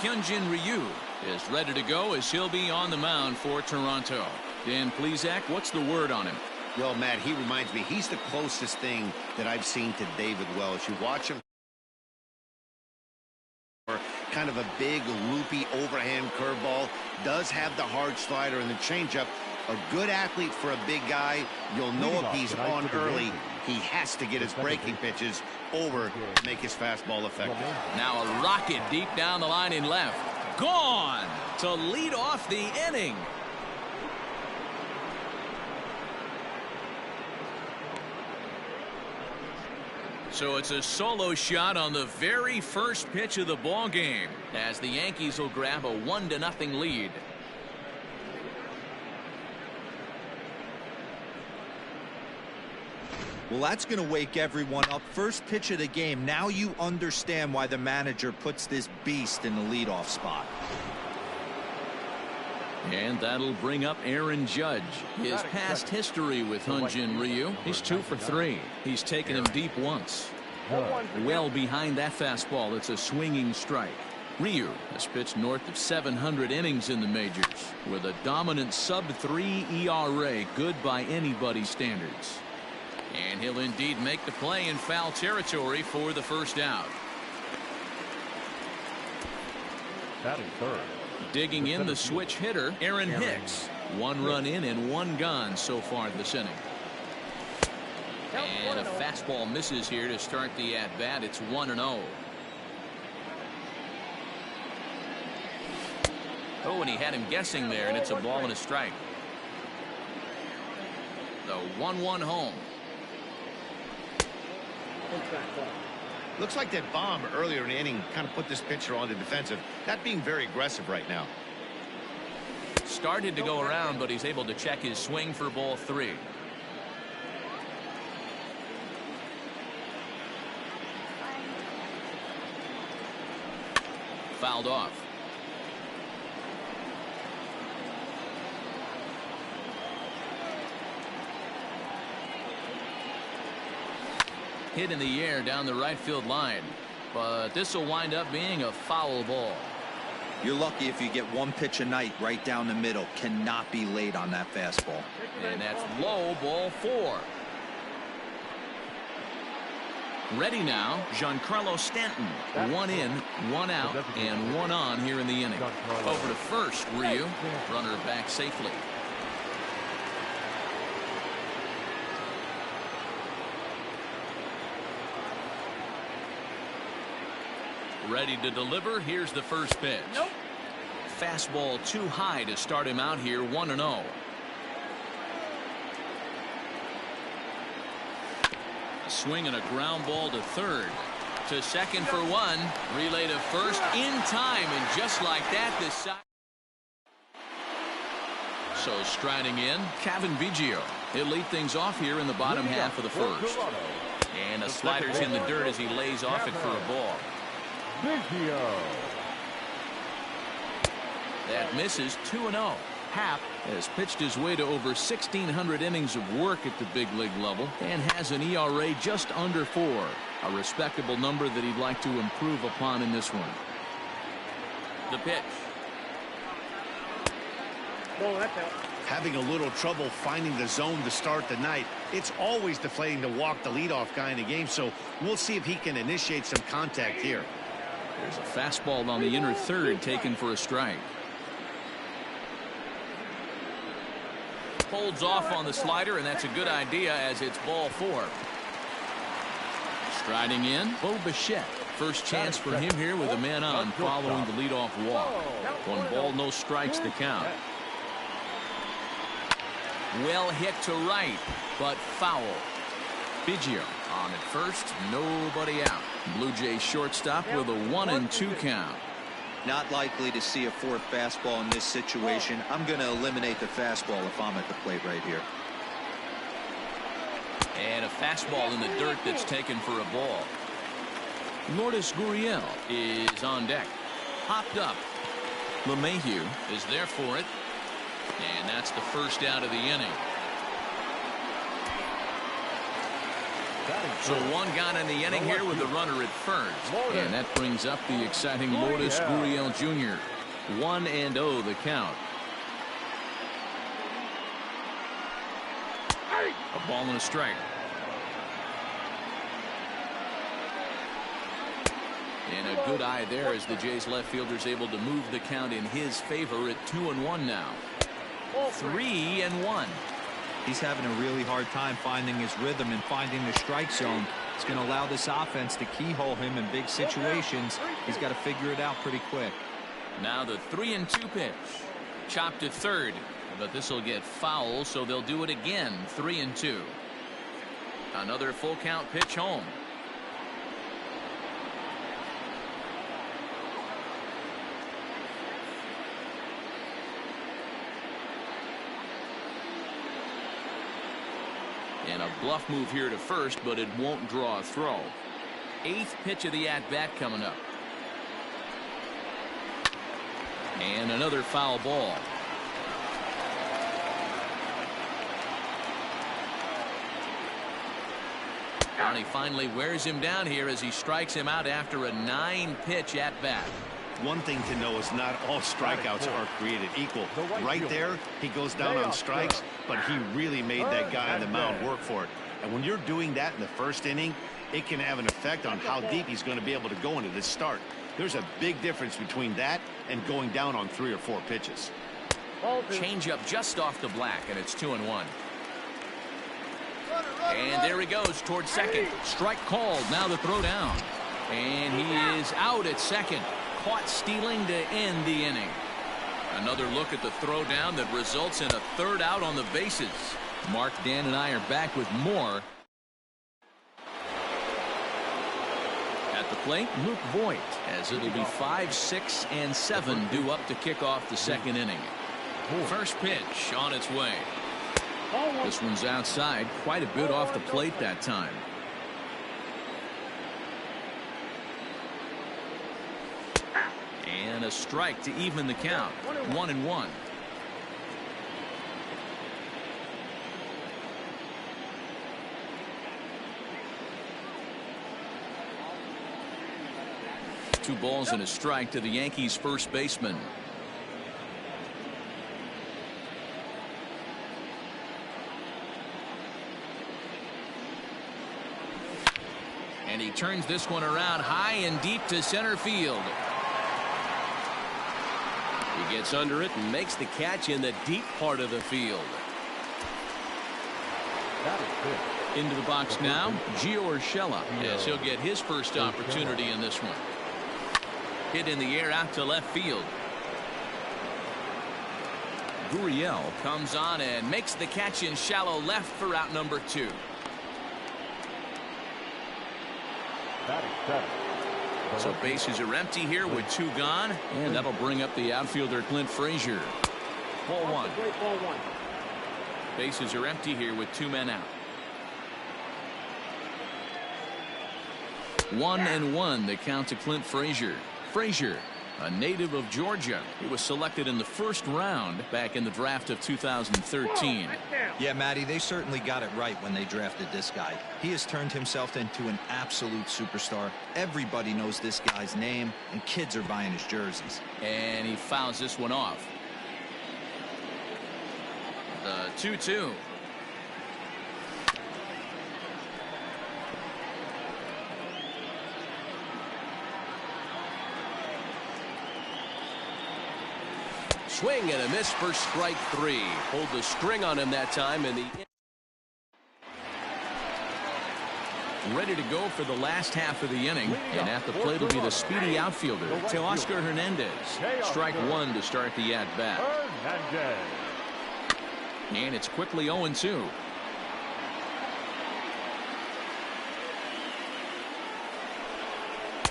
Hyunjin Ryu is ready to go as he'll be on the mound for Toronto. Dan Plesac, what's the word on him? Well, Matt, he reminds me, he's the closest thing that I've seen to David Wells. You watch him, kind of a big, loopy, overhand curveball, does have the hard slider and the changeup. A good athlete for a big guy. You'll know if he's on early, he has to get his breaking pitches over to make his fastball effective. Now a rocket deep down the line in left. Gone to lead off the inning. So it's a solo shot on the very first pitch of the ball game as the Yankees will grab a 1-0 lead. Well, that's going to wake everyone up. First pitch of the game. Now you understand why the manager puts this beast in the leadoff spot. And that'll bring up Aaron Judge. His past history with Hyunjin Ryu. He's 2 for 3. He's taken him deep once. Well behind that fastball. It's a swinging strike. Ryu has pitched north of 700 innings in the majors with a dominant sub-3 ERA. Good by anybody's standards. And he'll indeed make the play in foul territory for the first out. Batting third. Digging in the switch hitter, Aaron Hicks. 1 run in and 1 gone so far this inning. And a fastball misses here to start the at-bat. It's 1-0. Oh, and he had him guessing there, and it's a ball and a strike. The 1-1 home. Looks like that bomb earlier in the inning kind of put this pitcher on the defensive. Not being very aggressive right now. Started to go around, but he's able to check his swing for ball 3. Fouled off. Hit in the air down the right field line, but this will wind up being a foul ball. You're lucky if you get 1 pitch a night right down the middle. Cannot be late on that fastball. And that's low, ball 4. Ready now, Giancarlo Stanton. 1 in, 1 out, and 1 on here in the inning. Over to first, Ryu. Runner back safely. Ready to deliver. Here's the first pitch. Fastball too high to start him out here. 1-0. Swing and a ground ball to third. To second for 1. Relay to first in time, and just like that, this side. So striding in, Kevin Biggio. He'll lead things off here in the bottom half of the first. And a slider's in the dirt as he lays off it for a ball. That misses. 2-0. Happ has pitched his way to over 1,600 innings of work at the big league level and has an ERA just under 4. A respectable number that he'd like to improve upon in this one. The pitch. Having a little trouble finding the zone to start the night. It's always deflating to walk the leadoff guy in the game, so we'll see if he can initiate some contact here. There's a fastball on the inner third taken for a strike. Holds off on the slider, and that's a good idea as it's ball 4. Striding in, Bo Bichette. First chance for him here with a man on following the leadoff walk. 1 ball, no strikes to count. Well hit to right, but foul. Biggio on at first, nobody out. Blue Jays shortstop with a 1-2 count. Not likely to see a 4th fastball in this situation. I'm going to eliminate the fastball if I'm at the plate right here. And a fastball in the dirt that's taken for a ball. Lourdes Gurriel is on deck. Hopped up. LeMahieu is there for it. And that's the first out of the inning. So one gone in the inning here with the runner at first. And that brings up the exciting Lourdes Gurriel Jr. 1-0 the count. A ball and a strike. And a good eye there as the Jays left fielder is able to move the count in his favor at 2-1 now. 3-1. He's having a really hard time finding his rhythm and finding the strike zone. It's going to allow this offense to keyhole him in big situations. He's got to figure it out pretty quick. Now the 3-2 pitch. Chopped to third, but this will get foul, so they'll do it again. 3-2. Another full count pitch home. And a bluff move here to first, but it won't draw a throw. 8th pitch of the at-bat coming up. And another foul ball. And he finally wears him down here as he strikes him out after a 9-pitch at-bat. One thing to know is not all strikeouts are created equal. Right there, he goes down on strikes, but he really made that guy on the mound work for it. And when you're doing that in the first inning, it can have an effect on how deep he's going to be able to go into this start. There's a big difference between that and going down on 3 or 4 pitches. Change up just off the black, and it's 2-1. And there he goes towards second. Strike called. Now the throw down. And he is out at second. Caught stealing to end the inning. Another look at the throw down that results in a third out on the bases. Mark, Dan, and I are back with more. At the plate, Luke Voigt, as it'll be 5, 6, and 7 due up to kick off the second inning. First pitch on its way. This one's outside, quite a bit off the plate that time. And a strike to even the count. 1-1. Two balls and a strike to the Yankees first baseman. And he turns this one around high and deep to center field. He gets under it and makes the catch in the deep part of the field. Into the box now, Gio Urshela, as he'll get his first opportunity in this one. Hit in the air out to left field. Gurriel comes on and makes the catch in shallow left for out number 2. So bases are empty here with 2 gone, and that'll bring up the outfielder Clint Frazier. Ball 1. Bases are empty here with 2 men out. 1-1 the count to Clint Frazier. Frazier, a native of Georgia. He was selected in the first round back in the draft of 2013. Yeah, Matty, they certainly got it right when they drafted this guy. He has turned himself into an absolute superstar. Everybody knows this guy's name, and kids are buying his jerseys. And he fouls this one off. The 2-2. Swing and a miss for strike 3. Hold the string on him that time. And ready to go for the last half of the inning. And at the plate will be the speedy outfielder, Teoscar Hernandez. Strike 1 to start the at-bat. And it's quickly 0-2.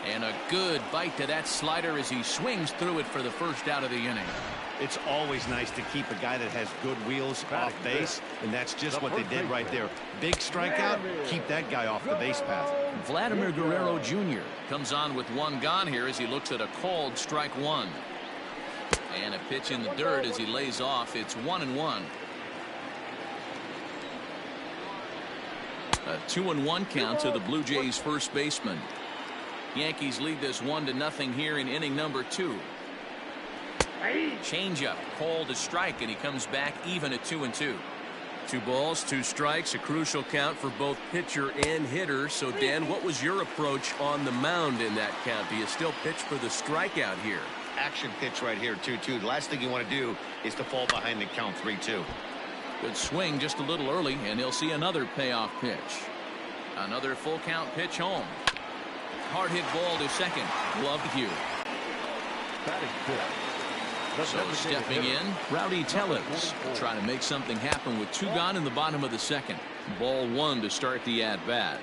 And a good bite to that slider as he swings through it for the first out of the inning. It's always nice to keep a guy that has good wheels off base, and that's just what they did right there. Big strikeout, keep that guy off the base path. Vladimir Guerrero Jr. comes on with 1 gone here as he looks at a called strike 1. And a pitch in the dirt as he lays off. It's 1-1. A 2-1 count to the Blue Jays first baseman. Yankees lead this 1-0 here in inning number 2. Changeup called a strike, and he comes back even at 2-2. 2 balls, 2 strikes, a crucial count for both pitcher and hitter. So, Dan, what was your approach on the mound in that count? Do you still pitch for the strikeout here? Action pitch right here, 2-2. The last thing you want to do is to fall behind the count 3-2. Good swing just a little early, and he'll see another payoff pitch. Another full count pitch home. Hard hit ball to second. Gloved Hugh. So stepping in, Rowdy Tellez trying to make something happen with 2 gone in the bottom of the second. Ball 1 to start the at-bat.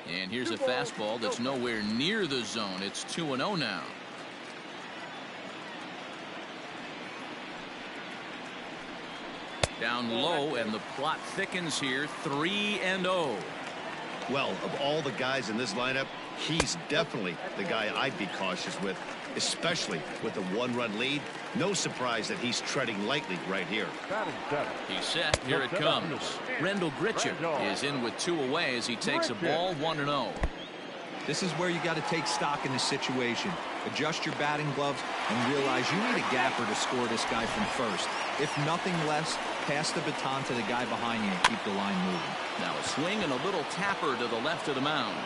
And here's a fastball that's nowhere near the zone. It's 2-0 now. Down low, and the plot thickens here. 3-0. Well, of all the guys in this lineup, he's definitely the guy I'd be cautious with, especially with a 1-run lead. No surprise that he's treading lightly right here. He's set. Here it comes. Rendell Gritcher is in with 2 away as he takes a ball 1-0. This is where you got to take stock in this situation. Adjust your batting gloves and realize you need a gapper to score this guy from first. If nothing less, pass the baton to the guy behind you and keep the line moving. Now a swing and a little tapper to the left of the mound.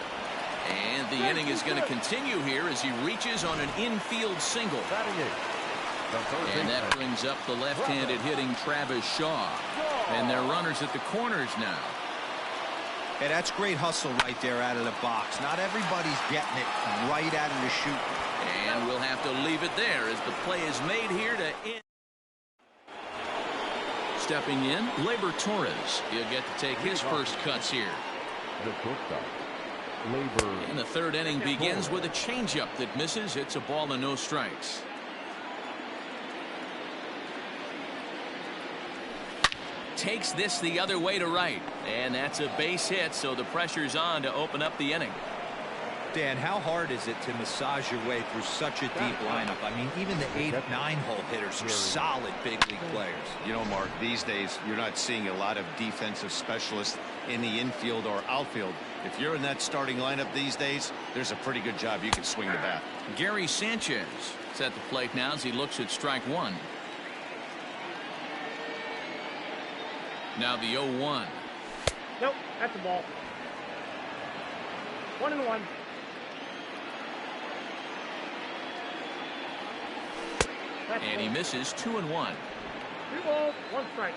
And the inning is going to continue here as he reaches on an infield single. And that brings up the left-handed hitting Travis Shaw. And they're runners at the corners now. Hey, that's great hustle right there out of the box. Not everybody's getting it right out of the chute. And we'll have to leave it there as the play is made here to end. Stepping in, Labor Torres. He'll get to take his first cuts here. And the third inning begins with a changeup that misses. It's a ball and no strikes. Takes this the other way to right, and that's a base hit, so the pressure's on to open up the inning. Dan, how hard is it to massage your way through such a deep lineup? I mean, even the 8-9-hole hitters are solid big league players. You know, Mark, these days you're not seeing a lot of defensive specialists in the infield or outfield. If you're in that starting lineup these days, there's a pretty good job you can swing the bat. Gary Sanchez is at the plate now as he looks at strike 1. Now the 0-1. Nope, that's a ball. 1-1. And he misses 2-1. 2 balls, 1 strike.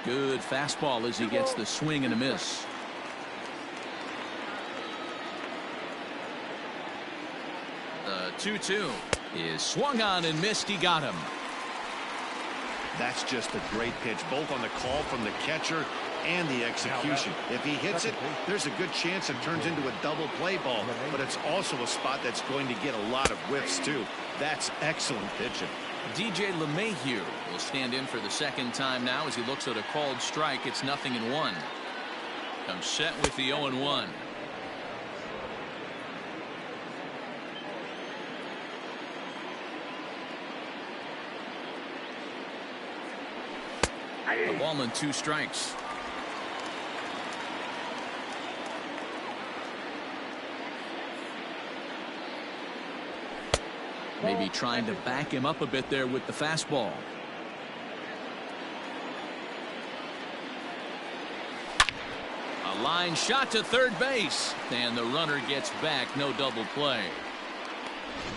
Good fastball as he gets the swing and a miss. The 2-2 is swung on and missed. He got him. That's just a great pitch, both on the call from the catcher and the execution. If he hits it, there's a good chance it turns into a double play ball, but it's also a spot that's going to get a lot of whiffs too. That's excellent pitching. DJ LeMahieu will stand in for the second time now as he looks at a called strike. It's 0-1. Comes set with the 0-1. The ball and 2 strikes. Maybe trying to back him up a bit there with the fastball. A line shot to third base. And the runner gets back. No double play.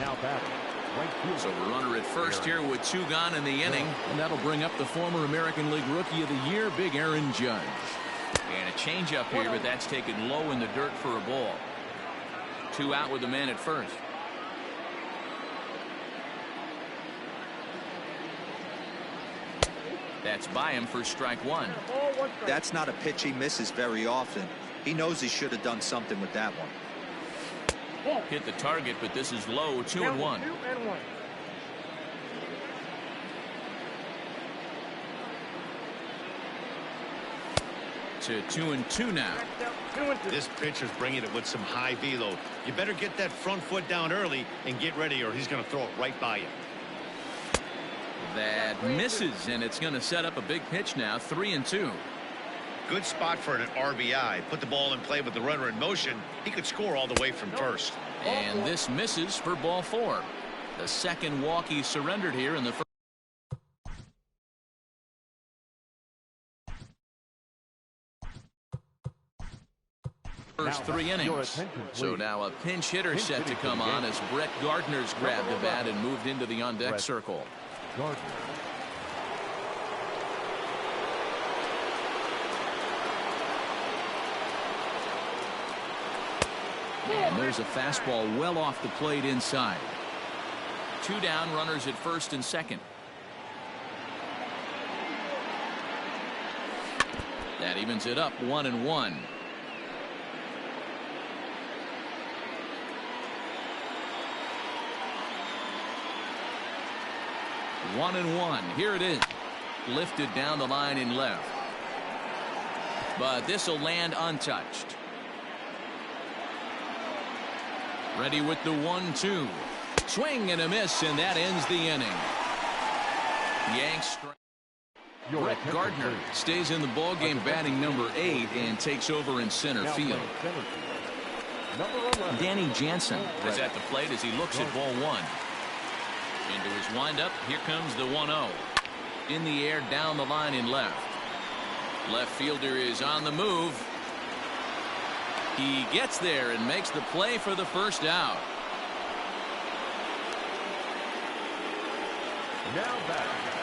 Now batting. Right field. So a runner at first here with 2 gone in the inning. And that'll bring up the former American League Rookie of the Year, Big Aaron Judge. And a changeup here, but that's taken low in the dirt for a ball. 2 out with the man at first. That's by him for strike 1. That's not a pitch he misses very often. He knows he should have done something with that one. Hit the target, but this is low. 2-1. 2-1. To 2-2 now. This pitcher's bringing it with some high velo. You better get that front foot down early and get ready, or he's going to throw it right by you. That misses, and it's going to set up a big pitch now. 3-2. Good spot for an RBI. Put the ball in play with the runner in motion. He could score all the way from first. And this misses for ball 4. The second walk he surrendered here in the first 3 innings. So now a pinch hitter set to come on as Brett Gardner's grabbed the bat and moved into the on-deck circle. Gardner. And there's a fastball well off the plate inside. 2 down, runners at first and second. That evens it up 1-1. One and one. Here it is. Lifted down the line in left. But this will land untouched. Ready with the 1-2. Swing and a miss, and that ends the inning. Yanks. Brett Gardner stays in the ballgame, batting number 8, and takes over in center field. Danny Jansen is at the plate as he looks at ball 1. Into his windup, here comes the 1-0. In the air, down the line in left. Left fielder is on the move. He gets there and makes the play for the first out. Now back.